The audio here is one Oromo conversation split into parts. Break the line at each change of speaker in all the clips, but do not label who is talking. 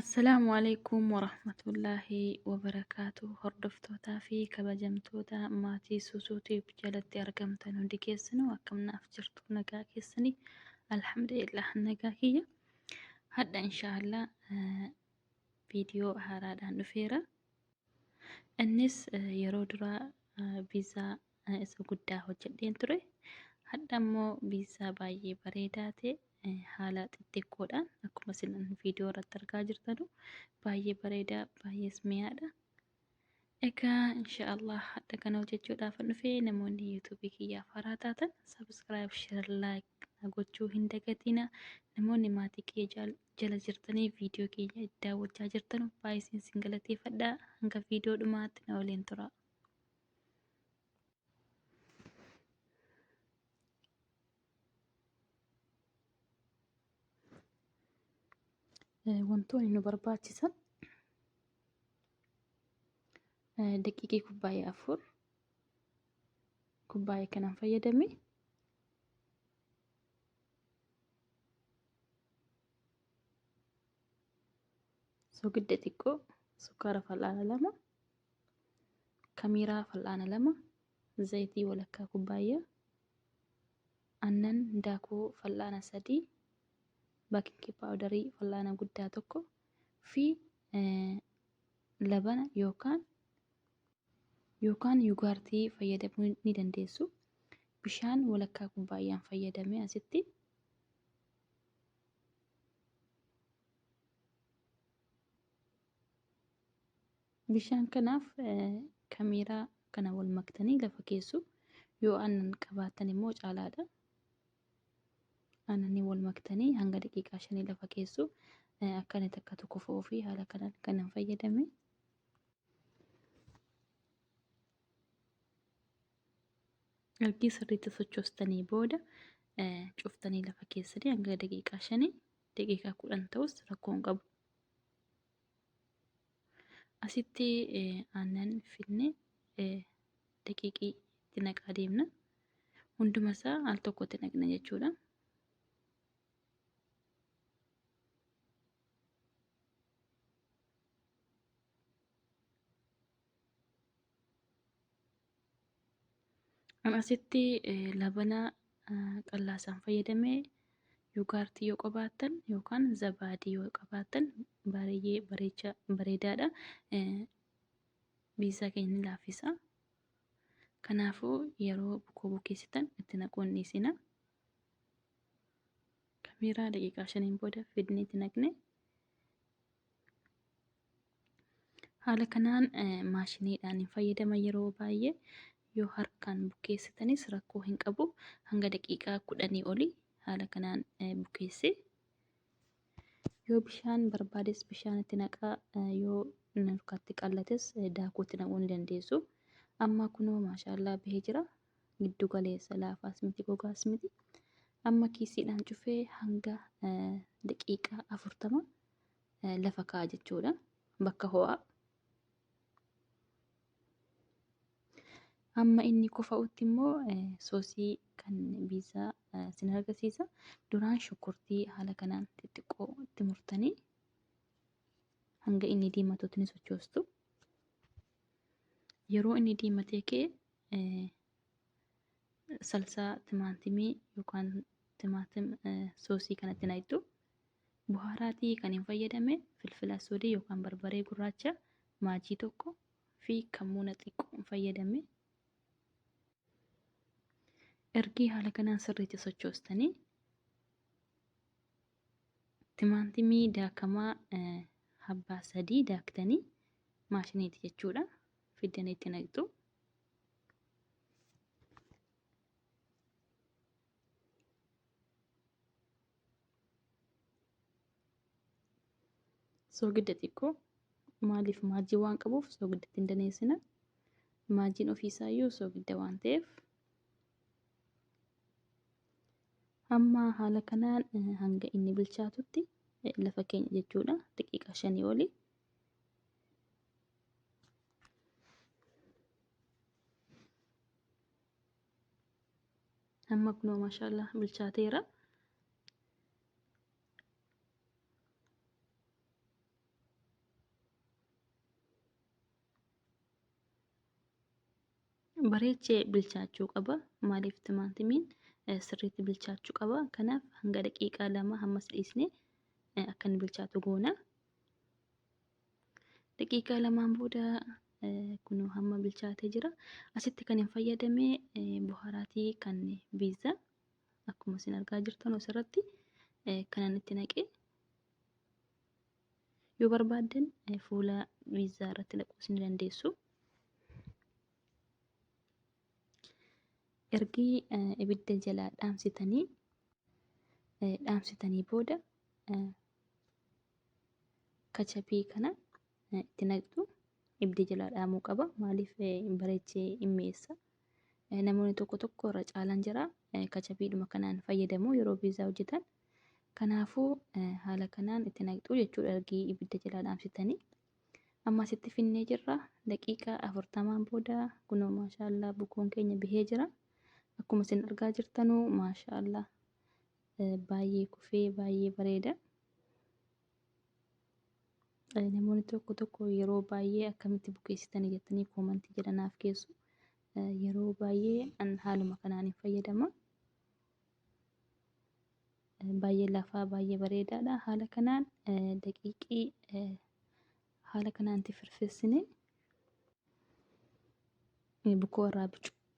Assalaamu alaykum warahmatullaahi wabarakaatuh. Hordoftootaa fi kabajamtoota maatii Suusuutiif jalatti argamtan hundi keessanuu akkamnaaf jirtu nagaa keessanii alhamdulillah nagaa kiyya. Hadda inshaallah viidiyoo haaraadhaan dhufeera. Innis yeroo duraa viizaa isa guddaa hojjedheen ture. Hadda immoo viizaa baay'ee bareedaa ta'e haala xixiqqoodhaan akkuma isin viidiyoo irratti argaa jirtanu baay'ee bareedaa baay'ees mi'aadha. Egaa inshaallah hadda kana hojjechuudhaaf dhufe namoonni yuutuubii kiyyaaf haaraa taatan sabskiraayib sheer laayik gochuu hin dagatina. Namoonni maatii kiyya jala jirtanii viidiyoo kiyya daawwachaa jirtanu baay'ee isin galateeffadha. Hanga viidiyoo dhumaatti na waliin tura. Wantoonni nu barbaachisan daqiiqii kubbaayee 4 kubbaayee kanaan fayyadame soogidda xiqqoo sukkaara fal'aana 2 kamiiraa fal'aana 2 zayitii walakkaa kubbaayyaa aannan daakuu fal'aana 3 baking powderii fal'aana guddaa tokko fi labana yookaan yugaartii fayyadamuu ni dandeessu. Bishaan walakkaa kubbaayyaan fayyadamee asitti bishaan kanaaf kamiiraa kana wal maktanii lafa keessu. Yoo aannan qabaatan immoo caalaadha. Aannanii wal maktanii hanga daqiiqaa 5 lafa keessu. Akka inni takka tokko fo'uu fi haala kanaan kanan fayyadame. Ergi sirriitti sochoostanii booda cuftanii lafa keessanii hanga daqiiqaa 5 daqiiqaa 10 ta'us rakkoo hin qabu. Asitti aannan finne daqiiqii itti naqaa deemna. Hunduma isaa al tokkotti naqna jechuudha. Asitti labana qallaasaan fayyadamee yugaartii yoo qabaattan yookaan zabaadii yoo qabaattan baay'ee bareedaadha. Viizaa keenya ni laaffisa. Kanaafuu yeroo bukoo bukeessitan itti naquun ni sina. Kamiiraa daqiiqaa 5 booda fidnee itti naqne. Haala kanaan maashiniidhaan hin fayyadaman yeroo baay'ee. Yoo harkaan bukeessitanis rakkoo hin qabu. Hanga daqiiqaa 10 olii haala kanaan bukeesse. Yoo bishaan barbaades bishaan itti naqaa, yoo harkatti qallates daakuu itti naquu ni dandeessu. Amma kunoo maashaallah bahee jira. Giddu galeessa laafaas miti gogaas miti. Amma kiisiidhaan cufee hanga daqiiqaa 40 lafa kaa'a jechuudha. Bakka ho'aa. Amma inni qofa'utti immoo soosii kan viizaa isin agarsiisa. Duraan shunkurtii haala kanaan xixiqqoo itti murtanii hanga inni diimatutti ni sochoostu. Yeroo inni diimatee ka'e salsaa timaatimii yookaan timaatima soosii kanatti naqxu. Buhaaraatii kan hin fayyadame filfila aswadii yookaan barbaree gurraacha maajii tokko fi kammuuna xiqqoo fayyadame. Ergi haala kanaan sirriitti sochoostanii timaatimii daakamaa habbaa 3 daaktanii maashiniiti jechuudha. Fiddanii itti naqxu. Soogidda xiqqoo maaliif maajii waan qabuuf soogidda hin daneessina. Maajiin ofiisaayyuu soogidda waan ta'eef. Amma haala kanaan hanga inni bilchaatutti lafa keenya jechuudha. Daqiiqaa 5 olii. Amma kunoo maashaallah bilchaateera. bareechee bilchaachuu qaba. Maaliif timaatimiin sirriitti bilchaachuu qaba. Kanaaf hanga daqiiqaa 2 hammas dhiisnee akka inni bilchaatu goona. Daqiiqaa 2 booda kunoo hamma bilchaatee jira. Asitti kan hin fayyadame buhaaraatii kan viizaa akkuma isin argaa jirtan asirratti kanan itti naqee yoo barbaaddan fuula viizaa irratti naquus ni dandeessu. Ergi ibidda jalaa dhaamsitanii booda kachappii kana itti naqxu. Ibidda jalaa dhaamuu qaba. Maaliif bareechee hin mi'eessa. Namoonni tokko tokko irra caalaan jira kachappiidhuma kanaan fayyadamu yeroo viizaa hojjetan. Kanaafuu haala kanaan itti naqxu jechuudha ergi ibidda jalaa dhaamsitanii. Amma asitti finnee jirra. Daqiiqaa 40 booda kunoo maashaallah bukoon keenya bihee jira. Akkuma isin argaa jirtanuu maashaallah baay'ee kufee baay'ee bareeda. Namoonni tokko tokko yeroo baay'ee akkamitti bukeessitanii jettanii koomantii jedhanaaf keessu. Yeroo baay'ee haaluma kanaan hin fayyadama. Baay'ee lafaa baay'ee bareedaadha. Haala kanaan daqiiqii haala kanaan itti firfirsinee bukoo irraa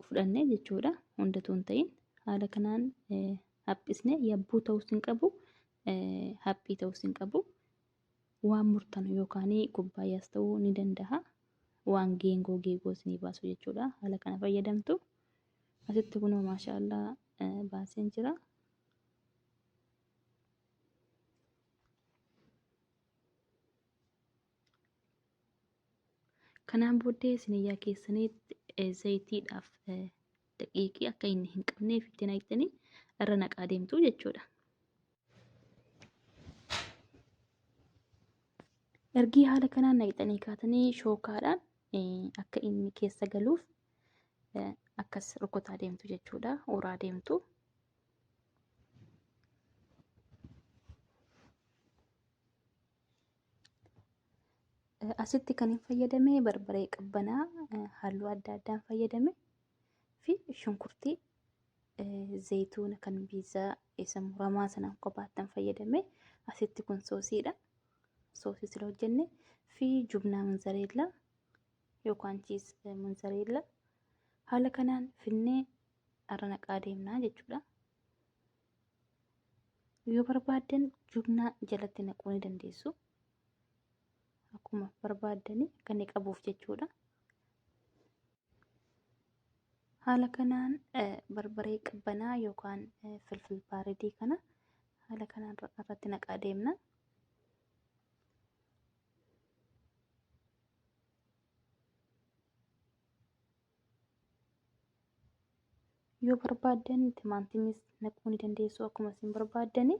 fudhannee jechuudha. Hundatu hin ta'in haala kanaan haphisnee yabbuu ta'uus hin qabu, haphii ta'uus hin qabu. Waan murtan yookaan kubbaayyaas ta'uu ni danda'a. Waan geengoo isinii baasu jechuudha. Haala kana fayyadamtu. Asitti kunoo maashaallah baaseen jira. Kanaan booddee siniyyaa keessanitti zayitiidhaaf daqiiqii akka inni hin qabneef itti naqxanii irra naqaa deemtu jechuudha. Ergi haala kanaan naqxanii kaatanii shookaadhaan akka inni keessa galuuf akkas rukutaa deemtu jechuudha. Uraa deemtu. Asitti kan hin fayyadame barbaree qabbanaa halluu adda addaan fayyadame fi shunkurtii zayituuna kan viizaa isa muramaa sanaan kophaattan fayyadame. Asitti kun soosiidha. Soosii sila hojjenne fi jubnaa munzareellaa yookaan chiis munzareellaa haala kanaan finnee irra naqaa deemnaa jechuudha. Yoo barbaaddan jubnaa jalatti naquu ni dandeessu. Akkuma barbaaddanii kan qabuuf jechuudha. Haala kanaan barbaree qabbanaa yookaan filfil baaridii kana haala kanaan irratti naqaa deemna. Yoo barbaaddan timaantimis naquu ni dandeessu akkuma isin barbaaddani.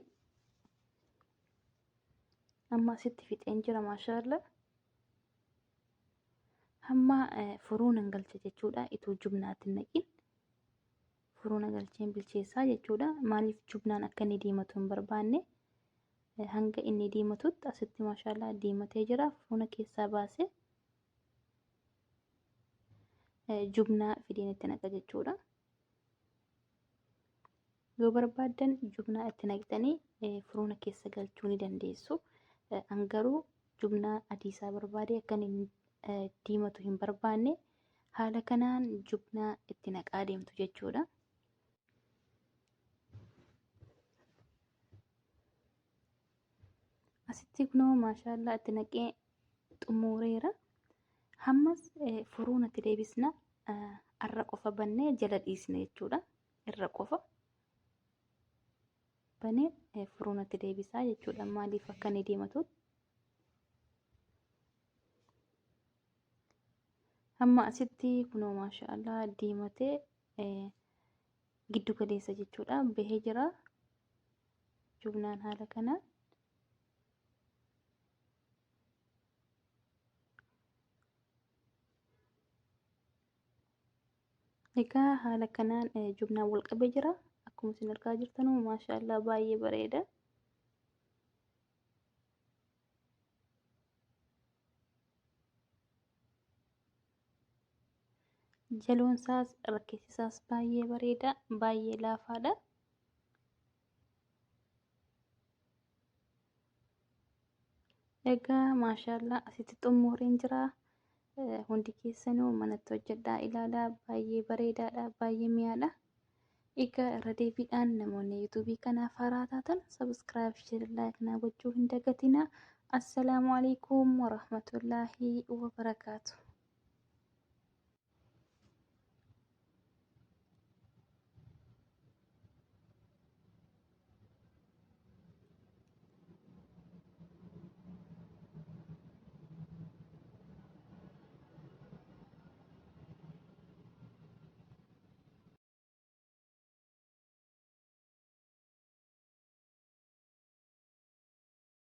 Amma asitti fixeen jira maashaallah. Hamma furuun galcha jechuudha. Ituu jubnaatti naqin furuun galcheen bilcheessaa jechuudha. Maaliif jubnaan akka inni diimatu hin barbaanne hanga inni diimatutti asitti maashaallah diimatee jira. Furuun keessaa baasee jubnaa fideen itti naqa jechuudha. Yoo barbaaddan jubnaa itti naqxanii furuun keessa galchuu ni dandeessu. Garuu jubnaa adiisaa barbaade akka inni diimatu hin barbaanne haala kanaan jubnaa itti naqaa deemtu jechuudha. Asitti kunoo maashaallah itti naqee xumureera. Hammas furuun itti deebisna. Irra qofa bannee jala dhiisna jechuudha. Irra qofa banee furuun itti deebisaa jechuudha. Maaliif akka inni diimatutti. Amma asitti kunoo maashaallah diimatee giddu galeessa jechuudha. Bahee jira jubnaan haala kanaan. Egaa haala kanaan jubnaan wal qabee jira. Akkuma isin argaa jirtanuu maashaallah baay'ee bareeda. Jaluun isaas rakkeessi isaas baay'ee bareeda, baay'ee laafaadha. Egaa maashaallah asitti xumureen jira. Hundi keessanuu manatti hojjedhaa ilaalaa, baay'ee bareedaadha, baay'ee mi'aadha. Egaa irra deebiidhaan namoonni yuutuubii kanaaf haaraa taatan sabiskiraayib, sheer, laayik naa gochuu hin dagatinaa. Assalaamu alaikum warahmatullaahi wabarakaatu.